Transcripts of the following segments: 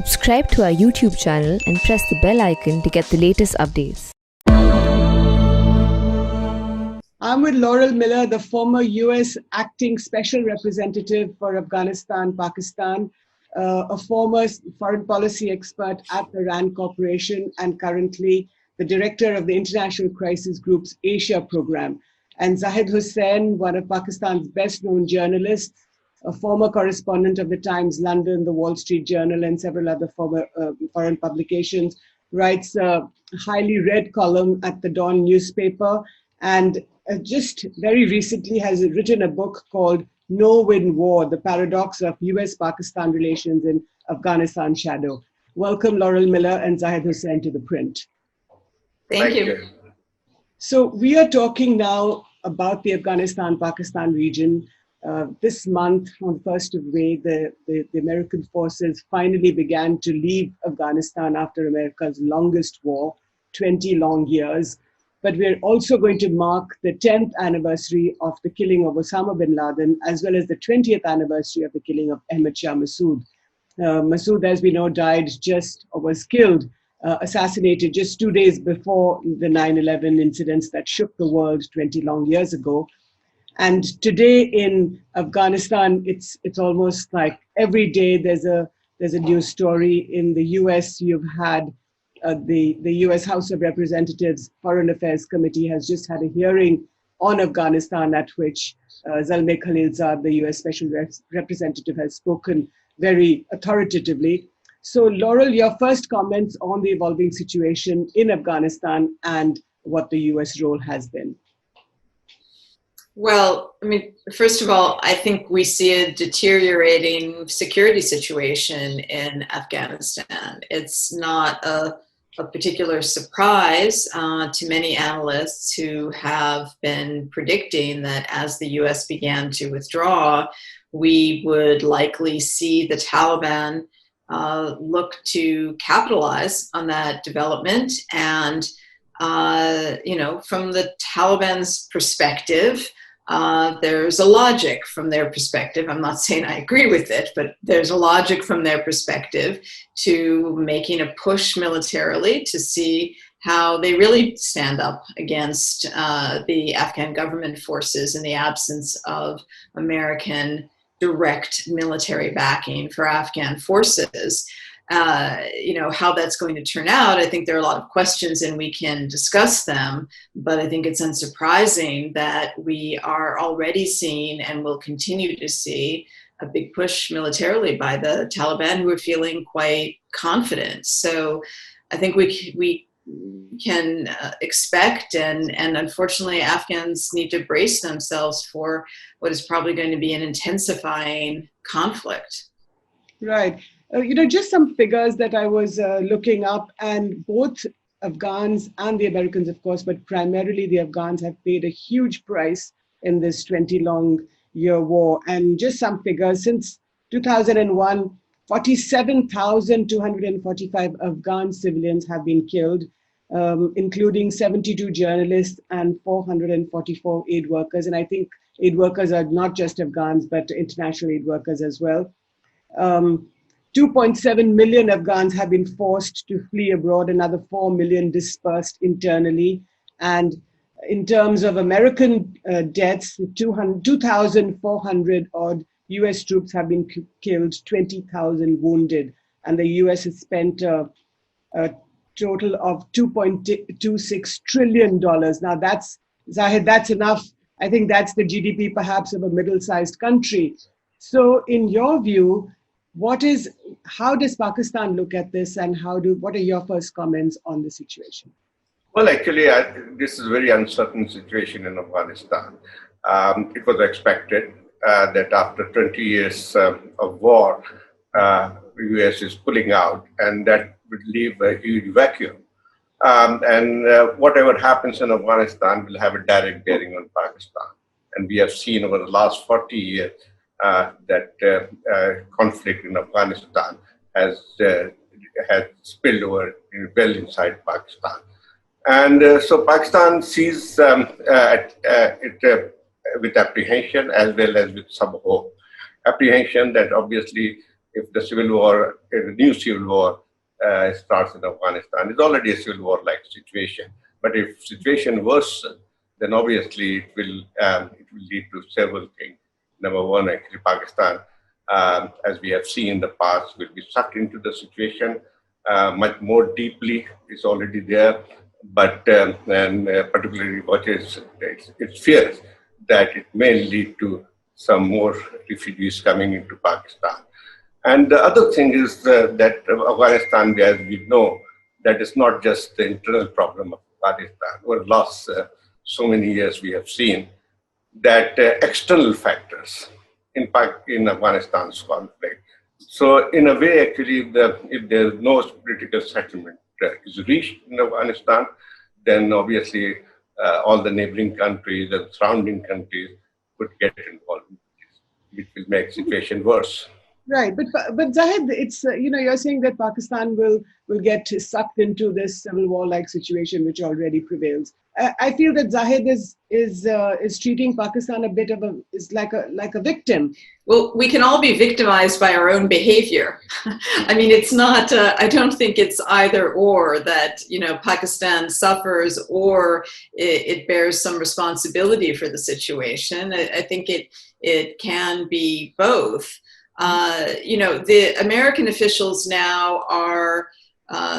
Subscribe to our YouTube channel and press the bell icon to get the latest updates. I'm with Laurel Miller, the former US Acting Special Representative for Afghanistan-Pakistan, a former foreign policy expert at the RAND Corporation, and currently the director of the International Crisis Group's Asia program. And Zahid Hussain, one of Pakistan's best-known journalists, a former correspondent of the Times London, the Wall Street Journal, and several other former foreign publications, writes a highly read column at the Dawn newspaper, and just very recently has written a book called No-Win War, The Paradox of US-Pakistan Relations in Afghanistan Shadow. Welcome, Laurel Miller and Zahid Hussain, to ThePrint. Thank you. So we are talking now about the Afghanistan-Pakistan region. This month, on the 1st of May, the American forces finally began to leave Afghanistan after America's longest war, 20 long years. But we're also going to mark the 10th anniversary of the killing of Osama bin Laden, as well as the 20th anniversary of the killing of Ahmed Shah Massoud. Massoud, as we know, was killed, assassinated just 2 days before the 9/11 incidents that shook the world 20 long years ago. And today in Afghanistan, it's almost like every day there's a news story. In the US, you've had the US House of Representatives Foreign Affairs Committee has just had a hearing on Afghanistan, at which Zalmay Khalilzad, the US Special Representative, has spoken very authoritatively. So Laurel, your first comments on the evolving situation in Afghanistan and what the US role has been. Well, I mean, first of all, I think we see a deteriorating security situation in Afghanistan. It's not a particular surprise to many analysts who have been predicting that as the US began to withdraw, we would likely see the Taliban look to capitalize on that development. And, from the Taliban's perspective, there's a logic from their perspective. I'm not saying I agree with it, but there's a logic from their perspective to making a push militarily to see how they really stand up against the Afghan government forces in the absence of American direct military backing for Afghan forces. How that's going to turn out, I think there are a lot of questions and we can discuss them, but I think it's unsurprising that we are already seeing and will continue to see a big push militarily by the Taliban, who are feeling quite confident. So I think we can expect, and unfortunately Afghans need to brace themselves for what is probably going to be an intensifying conflict. Right. Just some figures that I was looking up, and both Afghans and the Americans, of course, but primarily the Afghans have paid a huge price in this 20-long-year war. And just some figures: since 2001, 47,245 Afghan civilians have been killed, including 72 journalists and 444 aid workers. And I think aid workers are not just Afghans, but international aid workers as well. 2.7 million Afghans have been forced to flee abroad, another 4 million dispersed internally. And in terms of American deaths, 2,400 odd US troops have been killed, 20,000 wounded. And the US has spent a total of $2.26 trillion. Now that's, Zahid, that's enough. I think that's the GDP perhaps of a middle-sized country. So in your view, how does Pakistan look at this, and what are your first comments on the situation? Well, actually, this is a very uncertain situation in Afghanistan. It was expected that after 20 years of war, the US is pulling out, and that would leave a huge vacuum. Whatever happens in Afghanistan will have a direct bearing on Pakistan. And we have seen over the last 40 years that conflict in Afghanistan has spilled over well inside Pakistan. And so Pakistan sees it with apprehension as well as with some hope. Apprehension that obviously if the civil war, a new civil war starts in Afghanistan. It's already a civil war-like situation. But if situation worsens, then obviously it will lead to several things. Number one, actually, Pakistan, as we have seen in the past, will be sucked into the situation much more deeply. It's already there, but particularly what it fears that it may lead to some more refugees coming into Pakistan. And the other thing is that Afghanistan, as we know, that is not just the internal problem of Afghanistan. Over the last so many years, we have seen that external factors impact in Afghanistan's conflict. So in a way, actually, if there is no political settlement is reached in Afghanistan, then obviously all the neighboring countries and surrounding countries could get involved, which will make the situation worse. Right, but Zahid, it's you're saying that Pakistan will get sucked into this civil war-like situation which already prevails. I feel that Zahid is treating Pakistan a bit of like a victim. Well, we can all be victimized by our own behavior. I mean, it's not. I don't think it's either or that Pakistan suffers or it bears some responsibility for the situation. I think it can be both. The American officials now are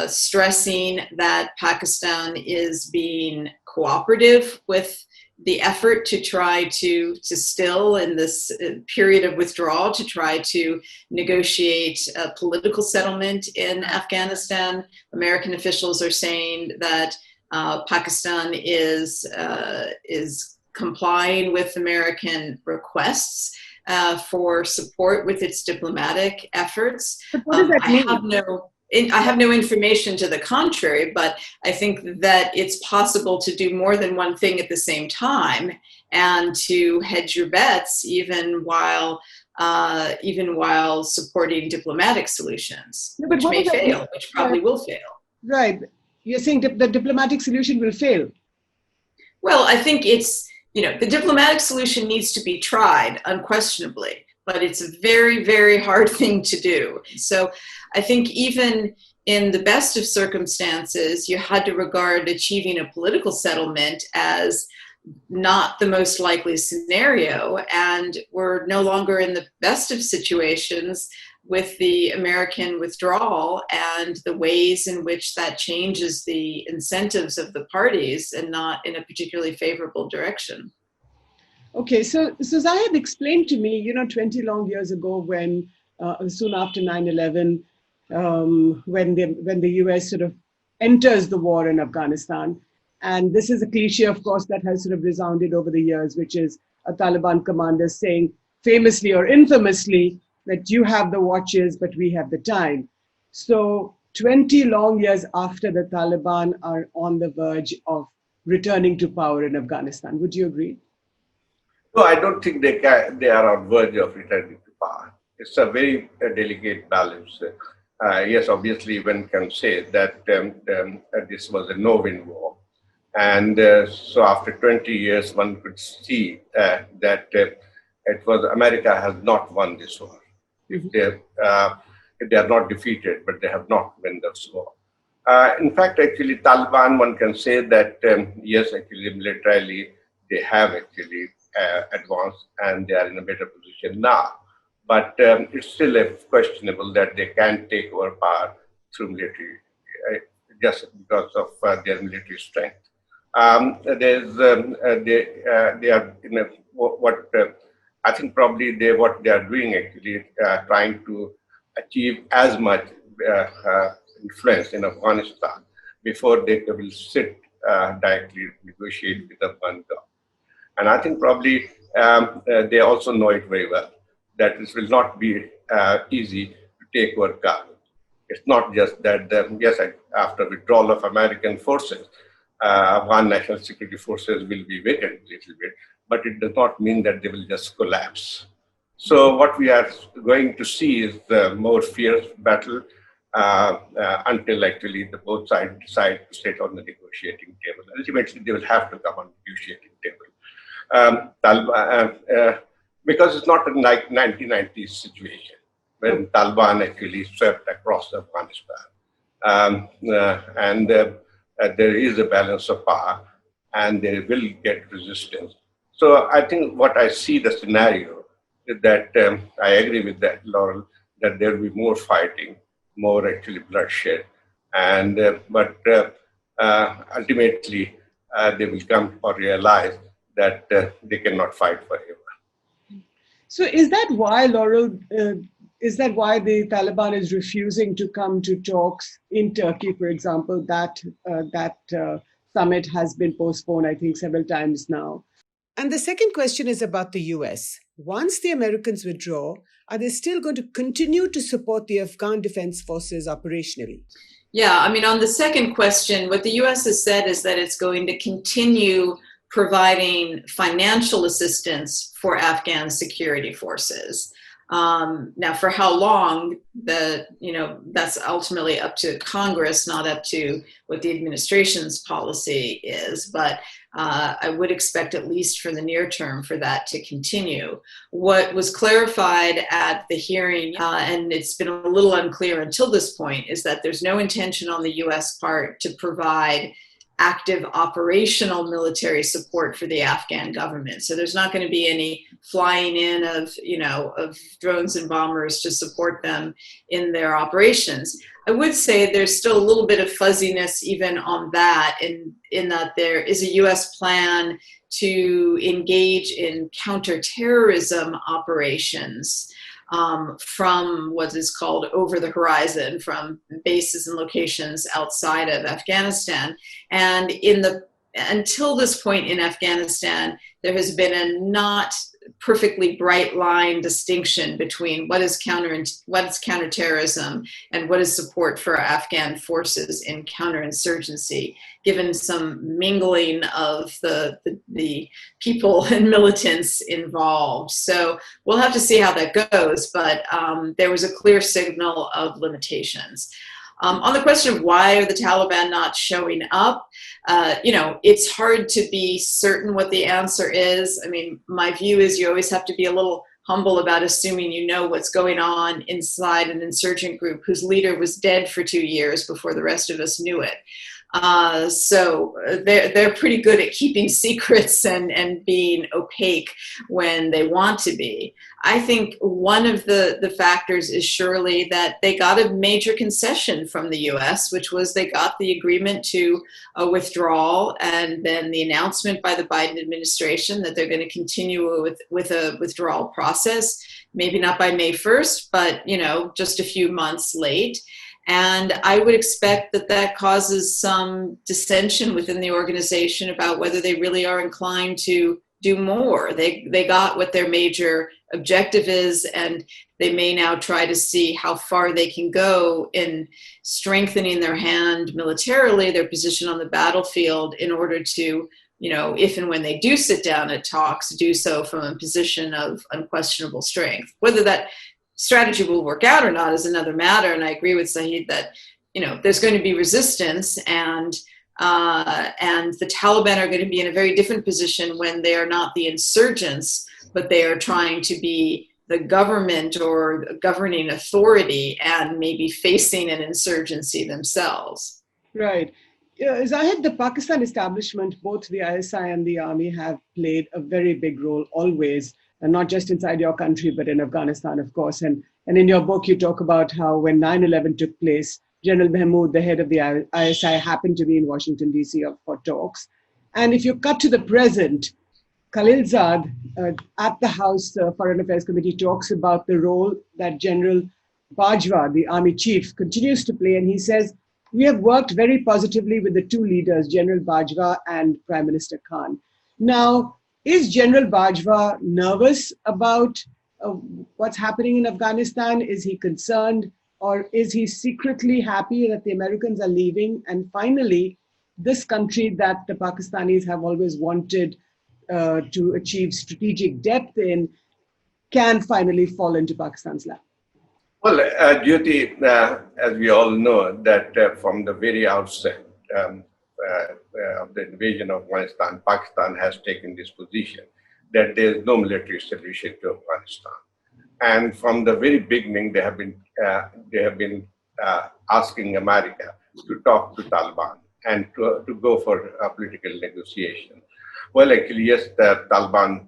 stressing that Pakistan is being cooperative with the effort to try to still, in this period of withdrawal, to try to negotiate a political settlement in Afghanistan. American officials are saying that Pakistan is complying with American requests for support with its diplomatic efforts. But what does that mean? I have no information to the contrary, but I think that it's possible to do more than one thing at the same time and to hedge your bets even while supporting diplomatic solutions, which may fail, which probably will fail. Right. You're saying the diplomatic solution will fail? Well, I think the diplomatic solution needs to be tried, unquestionably, but it's a very, very hard thing to do. So I think even in the best of circumstances, you had to regard achieving a political settlement as not the most likely scenario. And we're no longer in the best of situations with the American withdrawal and the ways in which that changes the incentives of the parties and not in a particularly favorable direction. Okay, so Zahid explained to me, 20 long years ago when soon after 9/11, when the US sort of enters the war in Afghanistan, and this is a cliche, of course, that has sort of resounded over the years, which is a Taliban commander saying famously or infamously that you have the watches, but we have the time. So 20 long years after the Taliban are on the verge of returning to power in Afghanistan, would you agree? No, I don't think they are on verge of returning to power. It's a very delicate balance. Yes, obviously, one can say that this was a no-win war. And so after 20 years, one could see that it was America has not won this war. If they are not defeated, but they have not won this war. In fact, actually, Taliban, one can say that, yes, actually, militarily, they have actually advanced and they are in a better position now. But it's still questionable that they can take over power through military, just because of their military strength. They are in I think probably what they are doing actually trying to achieve as much influence in Afghanistan before they will sit directly negotiate with the Afghan government. And I think probably they also know it very well that this will not be easy to take over Kabul. It's not just that, yes, after withdrawal of American forces, Afghan national security forces will be weakened a little bit, but it does not mean that they will just collapse. So what we are going to see is the more fierce battle until actually the both sides decide to sit on the negotiating table. Ultimately, they will have to come on the negotiating table. Because it's not a 1990s situation. when Taliban actually swept across Afghanistan. And there is a balance of power, and they will get resistance. So I think what I see the scenario is that I agree with that, Laurel, that there will be more fighting, more actually bloodshed, and ultimately they will come or realize that they cannot fight forever. So is that why, Laurel, is that why the Taliban is refusing to come to talks in Turkey, for example? That summit has been postponed, I think, several times now. And the second question is about the US. Once the Americans withdraw, are they still going to continue to support the Afghan Defense Forces operationally? Yeah, I mean, on the second question, what the US has said is that it's going to continue providing financial assistance for Afghan security forces. Now, for how long, that's ultimately up to Congress, not up to what the administration's policy is. But I would expect, at least for the near term, for that to continue. What was clarified at the hearing, and it's been a little unclear until this point, is that there's no intention on the US part to provide active operational military support for the Afghan government. So there's not going to be any flying in of drones and bombers to support them in their operations. I would say there's still a little bit of fuzziness even on that, in that there is a US plan to engage in counterterrorism operations from what is called over the horizon, from bases and locations outside of Afghanistan. And until this point in Afghanistan, there has been a not perfectly bright line distinction between what is counterterrorism and what is support for Afghan forces in counterinsurgency, given some mingling of the people and militants involved. So we'll have to see how that goes, but there was a clear signal of limitations. On the question of why are the Taliban not showing up, it's hard to be certain what the answer is. I mean, my view is you always have to be a little humble about assuming you know what's going on inside an insurgent group whose leader was dead for 2 years before the rest of us knew it. So they're pretty good at keeping secrets and being opaque when they want to be. I think one of the factors is surely that they got a major concession from the US, which was they got the agreement to a withdrawal, and then the announcement by the Biden administration that they're going to continue with a withdrawal process, maybe not by May 1st, but just a few months late. And I would expect that causes some dissension within the organization about whether they really are inclined to do more. They got what their major objective is, and they may now try to see how far they can go in strengthening their hand militarily, their position on the battlefield, in order to, if and when they do sit down at talks, do so from a position of unquestionable strength. Whether that strategy will work out or not is another matter, and I agree with Zahid that there's going to be resistance, and the Taliban are going to be in a very different position when they are not the insurgents, but they are trying to be the government or governing authority and maybe facing an insurgency themselves. Right. Zahid, the Pakistan establishment, both the ISI and the army, have played a very big role always, and not just inside your country, but in Afghanistan, of course. And in your book, you talk about how when 9/11 took place, General Mahmood, the head of the ISI, happened to be in Washington, D.C. for talks. And if you cut to the present, Khalilzad at the House Foreign Affairs Committee talks about the role that General Bajwa, the army chief, continues to play. And he says, we have worked very positively with the two leaders, General Bajwa and Prime Minister Khan. Now, is General Bajwa nervous about what's happening in Afghanistan? Is he concerned, or is he secretly happy that the Americans are leaving? And finally, this country that the Pakistanis have always wanted to achieve strategic depth in can finally fall into Pakistan's lap. Well, Jyoti, as we all know, that from the very outset of the invasion of Afghanistan, Pakistan has taken this position that there is no military solution to Afghanistan. And from the very beginning, they have been asking America to talk to Taliban and to go for a political negotiation. Well, actually, yes, the Taliban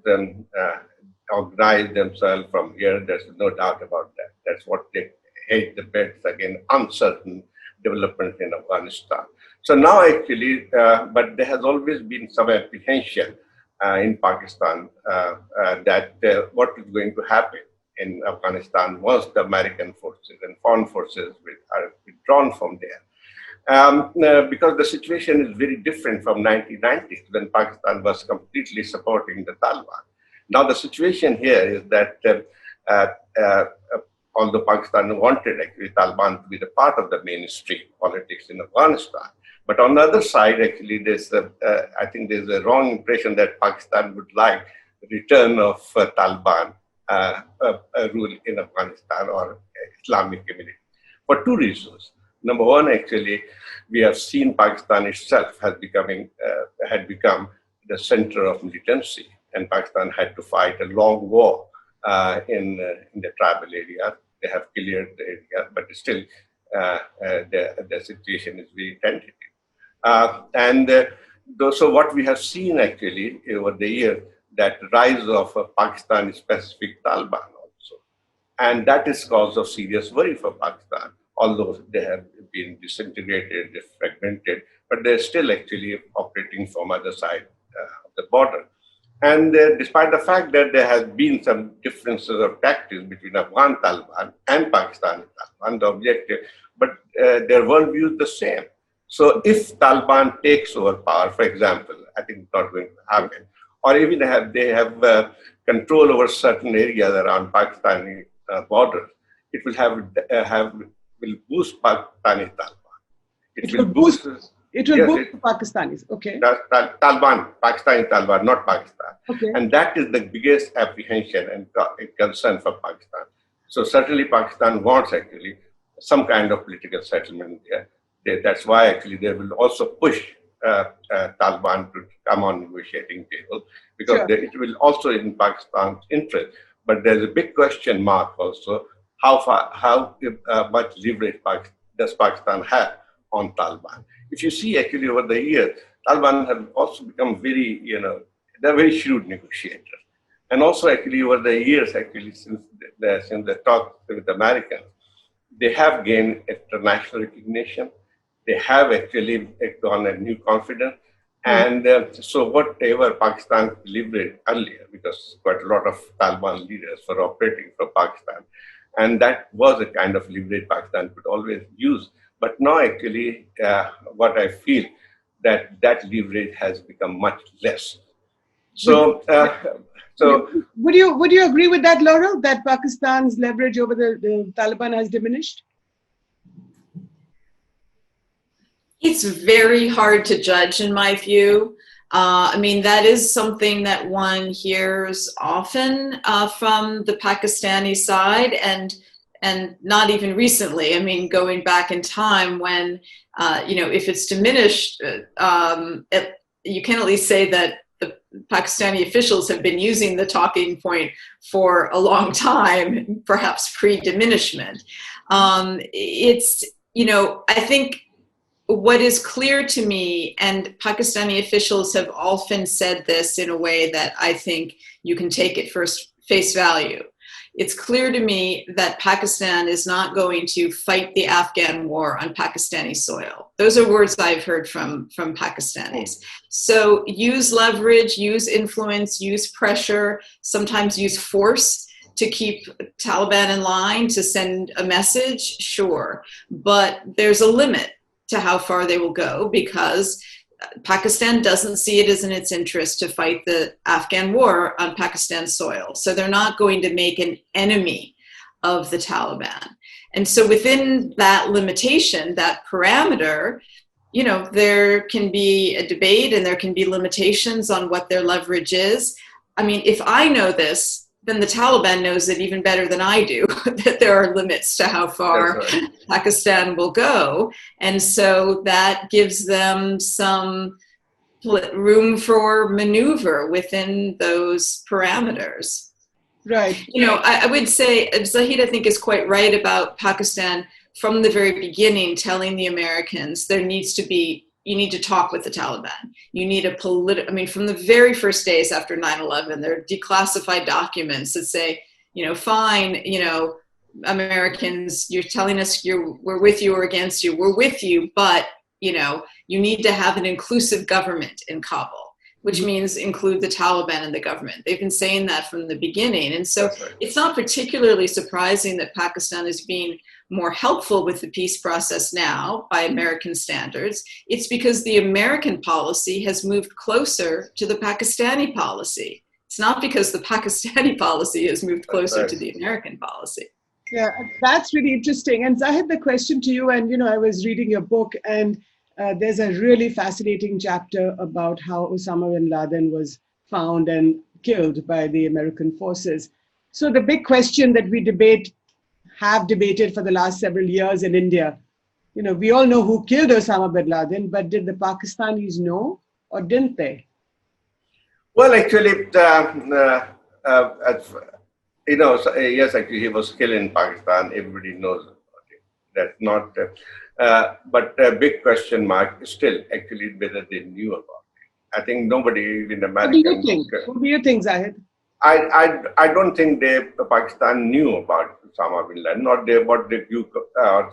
organized themselves from here. There's no doubt about that. That's what they hate the best again, uncertain development in Afghanistan. So now actually, but there has always been some apprehension in Pakistan that what is going to happen in Afghanistan once the American forces and foreign forces are withdrawn from there. Because the situation is very different from 1990s when Pakistan was completely supporting the Taliban. Now the situation here is that although Pakistan wanted actually Taliban to be the part of the mainstream politics in Afghanistan, but on the other side, actually, I think there's a wrong impression that Pakistan would like the return of Taliban rule in Afghanistan or Islamic community for two reasons. Number one, actually, we have seen Pakistan itself had become the center of militancy, and Pakistan had to fight a long war in the tribal area. They have cleared the area, but still the situation is very tentative. So what we have seen actually over the year, that rise of a Pakistan-specific Taliban also. And that is cause of serious worry for Pakistan, although they have been disintegrated, fragmented, but they're still actually operating from other side of the border. And despite the fact that there has been some differences of tactics between Afghan Taliban and Pakistani Taliban, the objective, but their worldview is the same. So if Taliban takes over power, for example, I think it's not going to happen, or even they have control over certain areas around Pakistani borders, it will boost Pakistani Taliban. It will boost the Pakistanis. Okay. Taliban, Pakistani Taliban, not Pakistan. Okay. And that is the biggest apprehension and concern for Pakistan. So certainly Pakistan wants actually some kind of political settlement there. That's why actually they will also push Taliban to come on negotiating table, because it will also in Pakistan's interest. But there's a big question mark also: how much leverage does Pakistan have on Taliban? If you see actually over the years, Taliban have also become very, they're very shrewd negotiators, and also actually over the years, actually since the talk with the Americans, they have gained international recognition. They have actually gone a new confidence. And so whatever Pakistan delivered earlier, because quite a lot of Taliban leaders were operating for Pakistan, and that was a kind of leverage Pakistan could always use. But now actually what I feel that leverage has become much less. So, would you agree with that, Laurel, that Pakistan's leverage over the Taliban has diminished? It's very hard to judge, in my view. I mean, that is something that one hears often from the Pakistani side, and not even recently. I mean, going back in time when, if it's diminished, you can at least say that the Pakistani officials have been using the talking point for a long time, perhaps pre-diminishment. I think what is clear to me, and Pakistani officials have often said this in a way that I think you can take it face value. It's clear to me that Pakistan is not going to fight the Afghan war on Pakistani soil. Those are words I've heard from Pakistanis. So use leverage, use influence, use pressure, sometimes use force to keep Taliban in line, to send a message, sure. But there's a limit to how far they will go, because Pakistan doesn't see it as in its interest to fight the Afghan war on Pakistan soil. So they're not going to make an enemy of the Taliban. And so within that limitation, that parameter, there can be a debate and there can be limitations on what their leverage is. I mean, if I know this, then the Taliban knows it even better than I do, that there are limits to how far Pakistan will go. And so that gives them some room for maneuver within those parameters. Right. I would say Zahid, I think, is quite right about Pakistan from the very beginning telling the Americans you need to talk with the Taliban. You need from the very first days after 9/11, there are declassified documents that say, fine, Americans, you're telling us we're with you or against you. We're with you, but, you need to have an inclusive government in Kabul, which means include the Taliban in the government. They've been saying that from the beginning. And so it's not particularly surprising that Pakistan is being more helpful with the peace process now by American standards. It's because the American policy has moved closer to the Pakistani policy. It's not because the Pakistani policy has moved closer to the American policy. Yeah, that's really interesting. And Zahid, the question to you, and I was reading your book, and there's a really fascinating chapter about how Osama bin Laden was found and killed by the American forces. So the big question that we have debated for the last several years in India, we all know who killed Osama bin Laden, but did the Pakistanis know or didn't they? Well, actually, yes, actually, he was killed in Pakistan. Everybody knows about it. That's not, but a big question mark is still actually whether they knew about it. I think nobody in America. What do you think, Zahid? I don't think Pakistan knew about Osama bin Laden,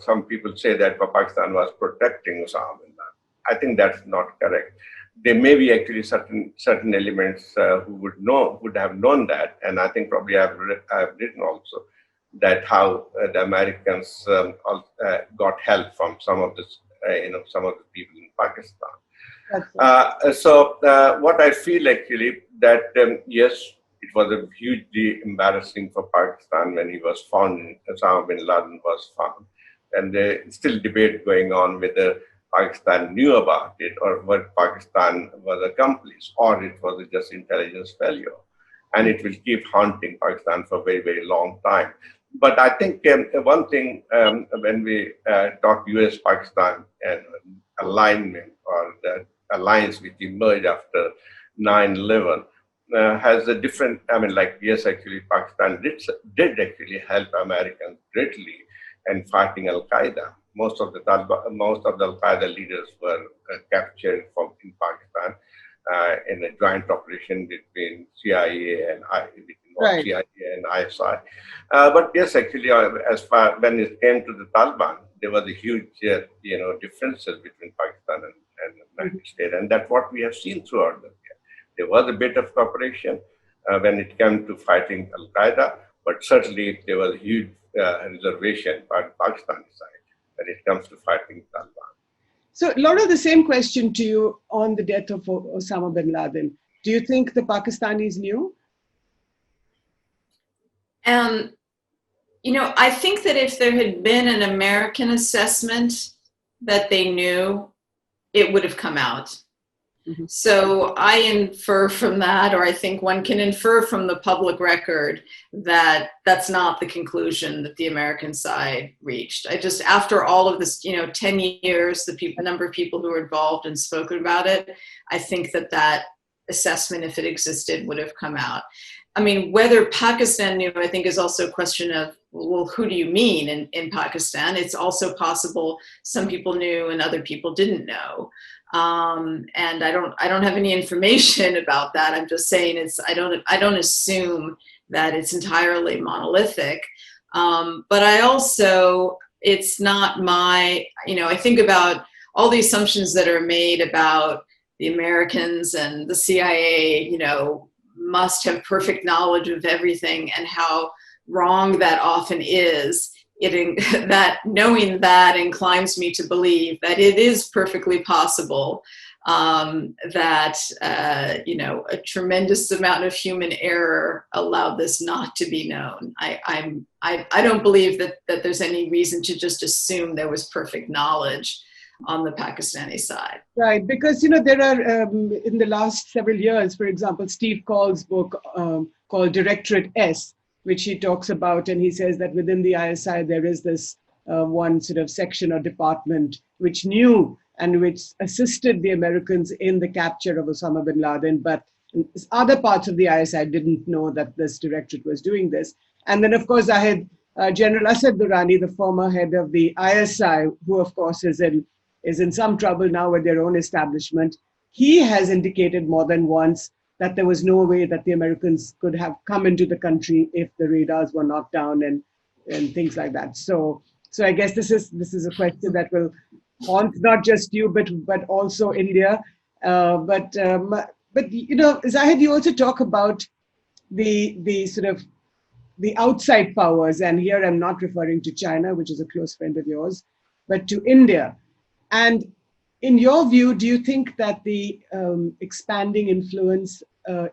some people say that Pakistan was protecting Osama bin Laden. I think that's not correct. There may be actually certain elements who would have known that, and I think probably I've written also that how the Americans got help from some of the people in Pakistan. So what I feel actually that yes, it was a hugely embarrassing for Pakistan when he was found. Osama bin Laden was found, and there's still debate going on whether Pakistan knew about it or whether Pakistan was accomplice or it was just intelligence failure. And it will keep haunting Pakistan for a very, very long time. But I think one thing when we talk US-Pakistan and alignment or the alliance which emerged after 9/11 has a different, yes, actually Pakistan did actually help Americans greatly in fighting Al-Qaeda. Most of the Al-Qaeda leaders were captured in Pakistan in a joint operation between CIA and ISI. But yes, actually, as far when it came to the Taliban, there was a huge, differences between Pakistan and the United States, and that's what we have seen throughout the year. There was a bit of cooperation when it came to fighting Al-Qaeda, but certainly there was a huge reservation by the Pakistani side when it comes to fighting Taliban. So, Laura, the same question to you on the death of Osama bin Laden. Do you think the Pakistanis knew? I think that if there had been an American assessment that they knew, it would have come out. Mm-hmm. So I infer from that, or I think one can infer from the public record that that's not the conclusion that the American side reached. After all of this, 10 years, the number of people who were involved and spoken about it, I think that assessment, if it existed, would have come out. I mean, whether Pakistan knew, I think, is also a question of, well, who do you mean in Pakistan? It's also possible some people knew and other people didn't know. And I don't have any information about that. I'm just saying I don't assume that it's entirely monolithic. But I also, it's not I think about all the assumptions that are made about the Americans and the CIA, must have perfect knowledge of everything, and how wrong that often is. That knowing that inclines me to believe that it is perfectly possible that a tremendous amount of human error allowed this not to be known. I don't believe that there's any reason to just assume there was perfect knowledge on the Pakistani side. Right, because there are in the last several years, for example, Steve Call's book called Directorate S, which he talks about, and he says that within the ISI there is this one sort of section or department which knew and which assisted the Americans in the capture of Osama bin Laden, but other parts of the ISI didn't know that this directorate was doing this. And then, of course, I had General Asad Durrani, the former head of the ISI, who, of course, is in some trouble now with their own establishment. He has indicated more than once that there was no way that the Americans could have come into the country if the radars were knocked down and things like that. So I guess this is a question that will haunt not just you, but also India. But Zahid, you also talk about the sort of the outside powers, and here I'm not referring to China, which is a close friend of yours, but to India. And in your view, do you think that the expanding influence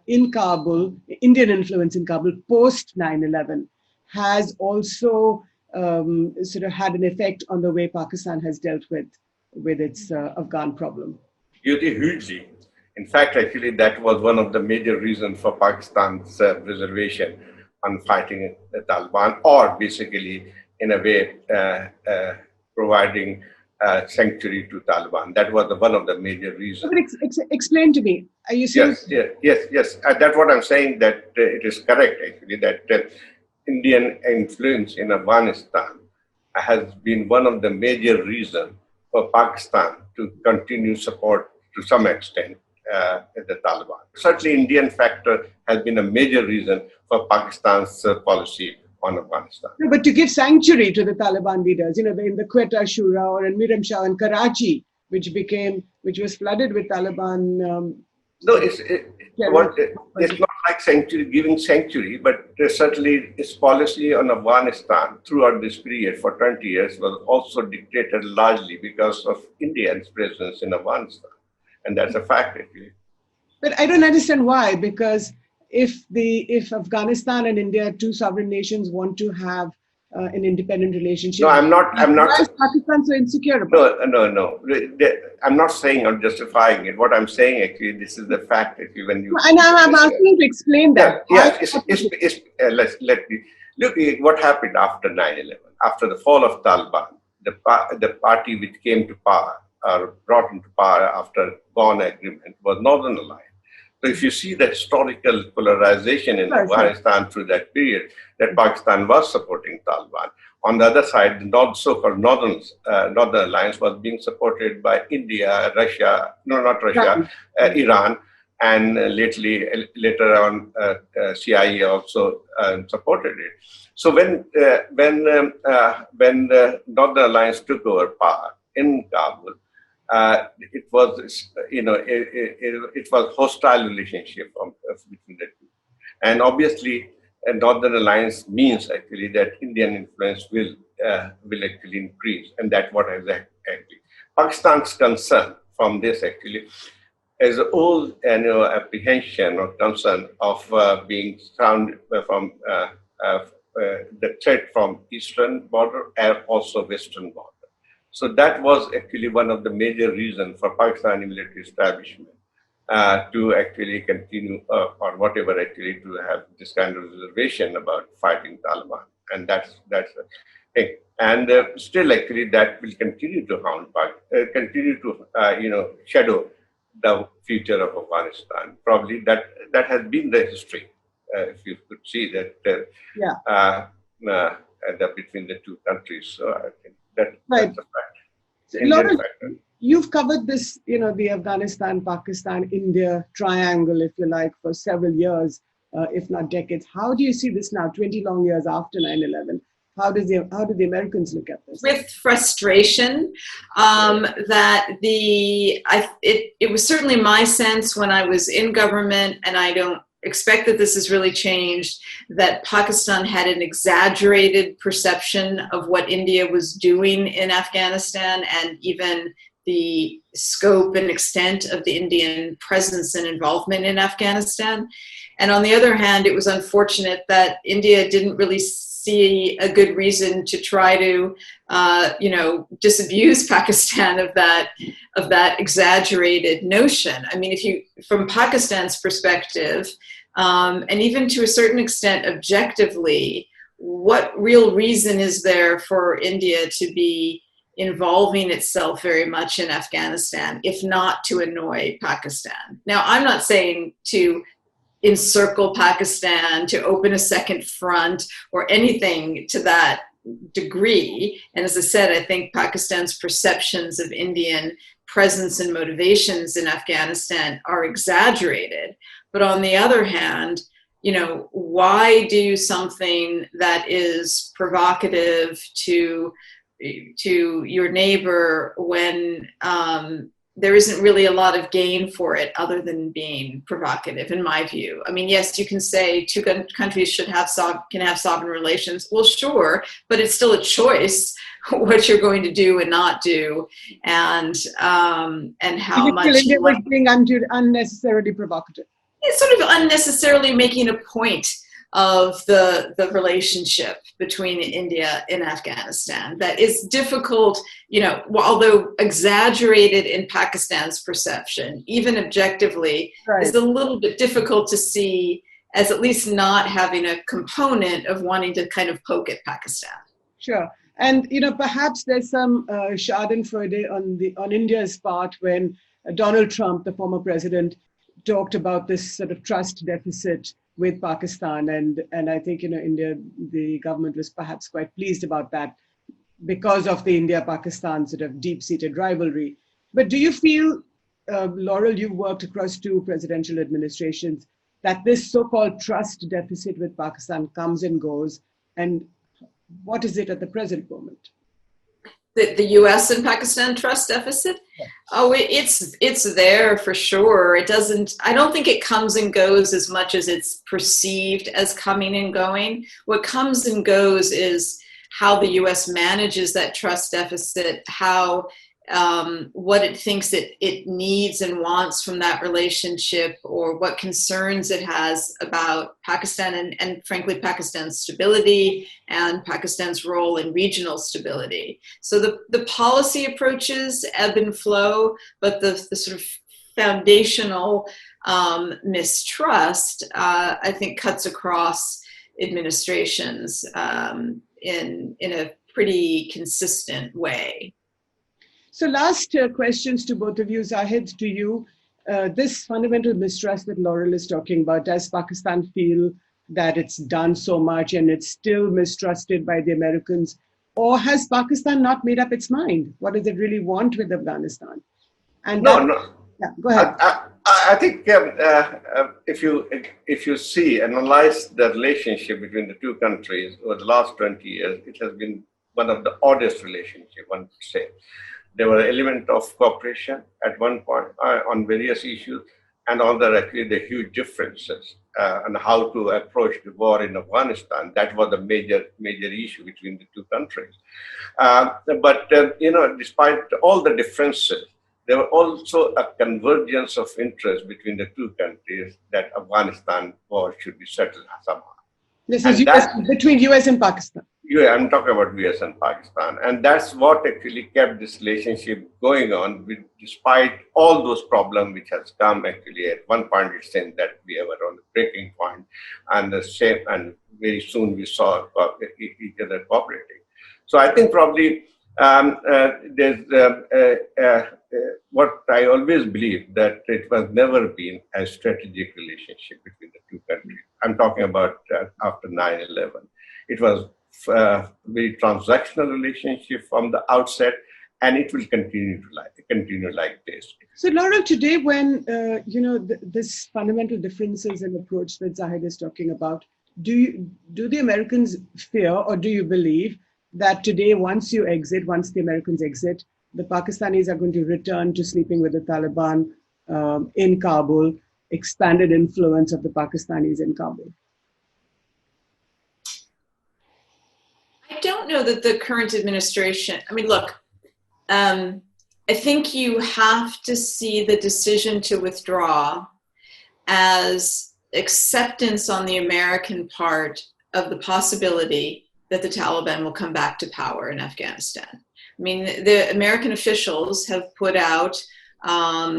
in Kabul, Indian influence in Kabul post 9/11, has also sort of had an effect on the way Pakistan has dealt with its Afghan problem? Hugely. In fact, actually, that was one of the major reasons for Pakistan's reservation on fighting the Taliban, or basically, in a way, providing sanctuary to Taliban. That was one of the major reasons. But explain to me. Are you saying? Yes. That's what I'm saying, that it is correct, actually, that Indian influence in Afghanistan has been one of the major reasons for Pakistan to continue support to some extent the Taliban. Certainly, Indian factor has been a major reason for Pakistan's policy on Afghanistan. No, but to give sanctuary to the Taliban leaders, in the Quetta Shura or in Miram Shah and Karachi, which was flooded with Taliban. No, it's not like giving sanctuary, but certainly its policy on Afghanistan throughout this period for 20 years was also dictated largely because of India's presence in Afghanistan. And that's a fact, actually. But I don't understand why, because if Afghanistan and India, two sovereign nations, want to have an independent relationship. No, I'm not. Why is Pakistan so insecure about it? No. I'm not saying I'm justifying it. What I'm saying, actually, this is the fact. Actually, when you and I'm asking you to explain that. Let me look. What happened after 9/11? After the fall of Taliban, the party which came to power or brought into power after Bonn Agreement was Northern Alliance. So if you see the historical polarization in Afghanistan through that period, that Pakistan was supporting Taliban. On the other side, the so-called Northern Alliance was being supported by India, Iran, and later on CIA also supported it. So when the Northern Alliance took over power in Kabul, it was, it was hostile relationship between the two, and obviously, a Northern Alliance means actually that Indian influence will actually increase, and that's what exactly Pakistan's concern from this actually is the old apprehension or concern of being surrounded from the threat from eastern border and also western border. So that was actually one of the major reasons for Pakistani military establishment to actually continue or whatever actually to have this kind of reservation about fighting Taliban, and that's the thing. And still actually that will continue to haunt, continue to shadow the future of Afghanistan. Probably that has been the history. If you could see that between the two countries. So I think that's a fact. Laden, you've covered this, the Afghanistan, Pakistan, India triangle, if you like, for several years, if not decades. How do you see this now, 20 long years after 9/11? How do the Americans look at this? With frustration, that it was certainly my sense when I was in government, and I don't expect that this has really changed, that Pakistan had an exaggerated perception of what India was doing in Afghanistan, and even the scope and extent of the Indian presence and involvement in Afghanistan. And on the other hand, it was unfortunate that India didn't really see a good reason to try to, disabuse Pakistan of that exaggerated notion. I mean, from Pakistan's perspective, and even to a certain extent objectively, what real reason is there for India to be involving itself very much in Afghanistan, if not to annoy Pakistan. Now, I'm not saying to encircle Pakistan, to open a second front, or anything to that degree. And as I said, I think Pakistan's perceptions of Indian presence and motivations in Afghanistan are exaggerated. But on the other hand, why do something that is provocative to your neighbor when there isn't really a lot of gain for it other than being provocative, in my view? I mean, yes, you can say two countries can have sovereign relations. Well, sure, but it's still a choice what you're going to do and not do, and how much. India was being unnecessarily provocative. It's sort of unnecessarily making a point of the relationship between India and Afghanistan that is difficult, although exaggerated in Pakistan's perception, even objectively, right, is a little bit difficult to see as at least not having a component of wanting to kind of poke at Pakistan. Sure. And, perhaps there's some schadenfreude on India's part when Donald Trump, the former president, talked about this sort of trust deficit with Pakistan. And I think, India, the government was perhaps quite pleased about that because of the India-Pakistan sort of deep-seated rivalry. But do you feel, Laurel, you've worked across two presidential administrations, that this so-called trust deficit with Pakistan comes and goes? And what is it at the present moment? The U.S. and Pakistan trust deficit? Oh, it's there for sure. I don't think it comes and goes as much as it's perceived as coming and going. What comes and goes is how the U.S. manages that trust deficit, how what it thinks it needs and wants from that relationship, or what concerns it has about Pakistan and frankly, Pakistan's stability and Pakistan's role in regional stability. So the policy approaches ebb and flow, but the sort of foundational mistrust, I think, cuts across administrations in a pretty consistent way. So last questions to both of you. Zahid, to you, this fundamental mistrust that Laurel is talking about, does Pakistan feel that it's done so much and it's still mistrusted by the Americans? Or has Pakistan not made up its mind? What does it really want with Afghanistan? And No. Yeah, go ahead. I think if you analyze the relationship between the two countries over the last 20 years, it has been one of the oddest relationships, one could say. There were elements of cooperation at one point on various issues, and on actually the huge differences on how to approach the war in Afghanistan. That was a major issue between the two countries. But despite all the differences, there were also a convergence of interest between the two countries that Afghanistan war should be settled somehow. This is between US and Pakistan. Yeah, I'm talking about US and Pakistan. And that's what actually kept this relationship going on, despite all those problems which has come actually. At one point it's saying that we were on the breaking point, and very soon we saw each other cooperating. So I think probably there's what I always believe, that it was never been a strategic relationship between the two countries. I'm talking about after 9/11. It was very transactional relationship from the outset, and it will continue like this. So, Laura, today, when this fundamental differences in approach that Zahid is talking about, do the Americans fear, or do you believe that today, once the Americans exit, the Pakistanis are going to return to sleeping with the Taliban in Kabul, expanded influence of the Pakistanis in Kabul? I don't know that the current administration, I mean, look, I think you have to see the decision to withdraw as acceptance on the American part of the possibility that the Taliban will come back to power in Afghanistan. I mean, the American officials have put out, have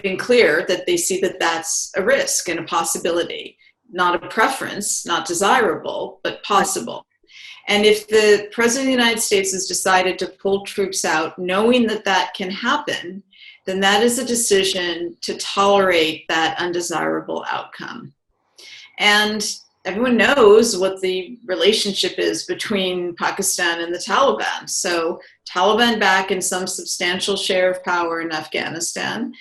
been clear that they see that that's a risk and a possibility, not a preference, not desirable, but possible. And if the President of the United States has decided to pull troops out, knowing that that can happen, then that is a decision to tolerate that undesirable outcome. And everyone knows what the relationship is between Pakistan and the Taliban. So Taliban back in some substantial share of power in Afghanistan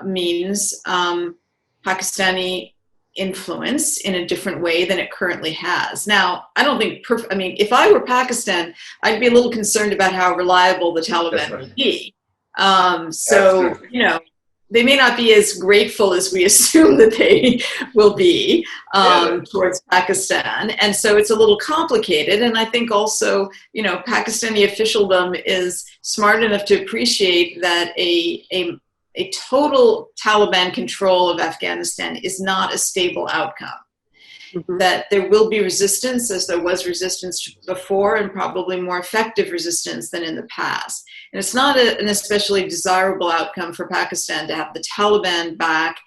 means Pakistani influence in a different way than it currently has. Now, I don't think, I mean, if I were Pakistan, I'd be a little concerned about how reliable the Taliban would be. So, you know, they may not be as grateful as we assume that they will be towards Pakistan. And so it's a little complicated. And I think also, you know, Pakistani officialdom is smart enough to appreciate that a total Taliban control of Afghanistan is not a stable outcome. Mm-hmm. That there will be resistance, as there was resistance before, and probably more effective resistance than in the past. And it's not an especially desirable outcome for Pakistan to have the Taliban back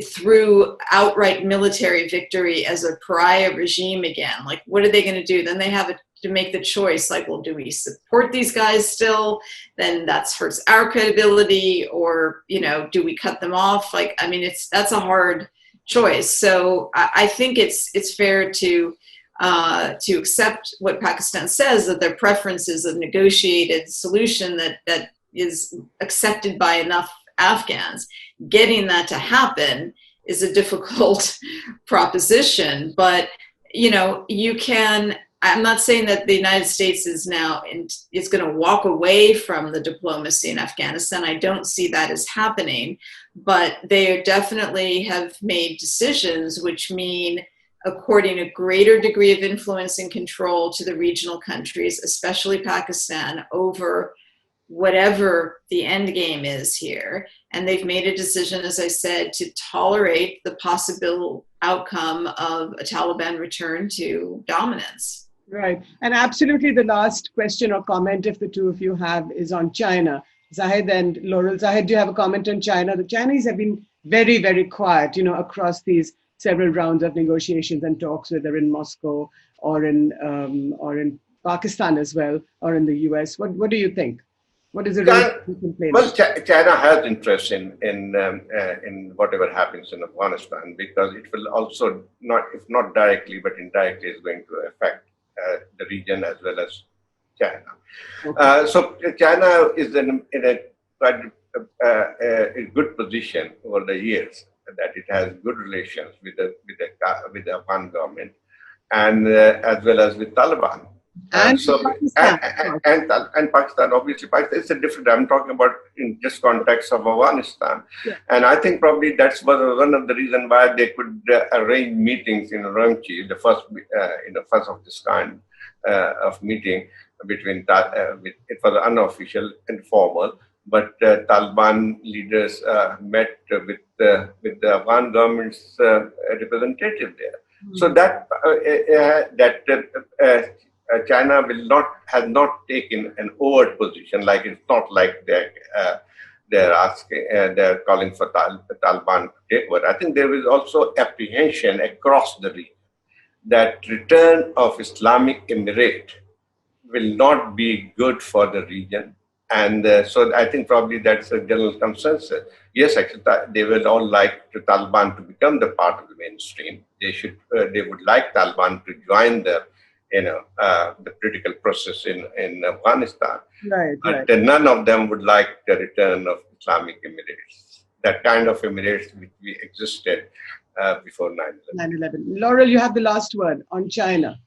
through outright military victory as a pariah regime again. Like, what are they going to do? Then they have to make the choice, like, well, do we support these guys still? Then that hurts our credibility, or, you know, do we cut them off? Like, I mean, that's a hard choice. So I think it's fair to accept what Pakistan says, that their preference is a negotiated solution that is accepted by enough Afghans. Getting that to happen is a difficult proposition, but, you know, you can. I'm not saying that the United States is going to walk away from the diplomacy in Afghanistan. I don't see that as happening, but they definitely have made decisions which mean according a greater degree of influence and control to the regional countries, especially Pakistan, over whatever the end game is here. And they've made a decision, as I said, to tolerate the possible outcome of a Taliban return to dominance. Right. And absolutely the last question or comment, if the two of you have, is on China. Zahid and Laurel. Zahid, do you have a comment on China? The Chinese have been very, very quiet, you know, across these several rounds of negotiations and talks, whether in Moscow or in Pakistan as well, or in the US. What do you think? What is the role? Well, China has interest in whatever happens in Afghanistan, because it will also if not directly, but indirectly, is going to affect the region as well as China. Okay. So China is in a quite a good position over the years, that it has good relations with the Afghan government, and as well as with Taliban. And Pakistan. And Pakistan, obviously. Pakistan is a different, I'm talking about in just context of Afghanistan. Yeah. And I think probably that's one of the reasons why they could arrange meetings in Ranchi, the first of this kind of meeting between, it was unofficial and formal, but Taliban leaders met with the Afghan government's representative there. Mm-hmm. So China has not taken an overt position. Like, it's not like they're calling for Taliban to take over. I think there is also apprehension across the region that return of Islamic Emirate will not be good for the region. And so I think probably that's a general consensus. Yes, actually, they will all like the Taliban to become the part of the mainstream. They would like Taliban to join the political process in Afghanistan. Right, but none of them would like the return of Islamic Emirates, that kind of Emirates which existed before 9/11. Laurel, you have the last word on China.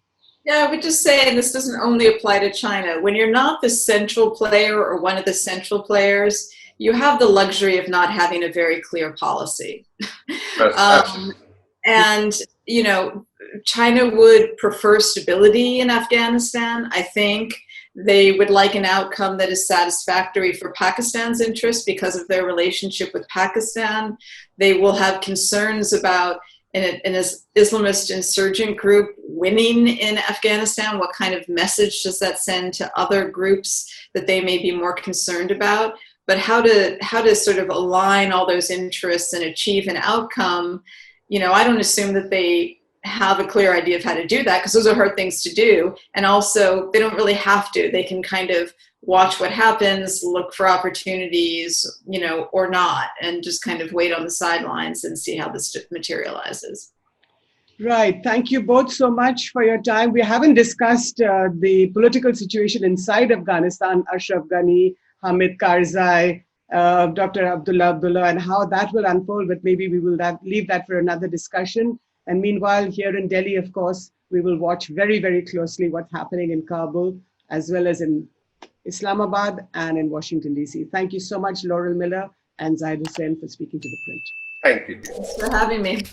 Yeah, I would just say, and this doesn't only apply to China, when you're not the central player or one of the central players, you have the luxury of not having a very clear policy. And, you know, China would prefer stability in Afghanistan. I think they would like an outcome that is satisfactory for Pakistan's interest because of their relationship with Pakistan. They will have concerns about an Islamist insurgent group winning in Afghanistan. What kind of message does that send to other groups that they may be more concerned about? But how to sort of align all those interests and achieve an outcome, you know, I don't assume that they have a clear idea of how to do that, because those are hard things to do. And also, they don't really have to. They can kind of watch what happens, look for opportunities, or not, and just kind of wait on the sidelines and see how this materializes. Right. Thank you both so much for your time. We haven't discussed the political situation inside Afghanistan, Ashraf Ghani, Hamid Karzai, Dr. Abdullah, and how that will unfold, but maybe we will leave that for another discussion. And meanwhile, here in Delhi, of course, we will watch very, very closely what's happening in Kabul, as well as in Islamabad and in Washington, D.C. Thank you so much, Laurel Miller and Zahid Hussain, for speaking to The Print. Thank you. Thanks for having me.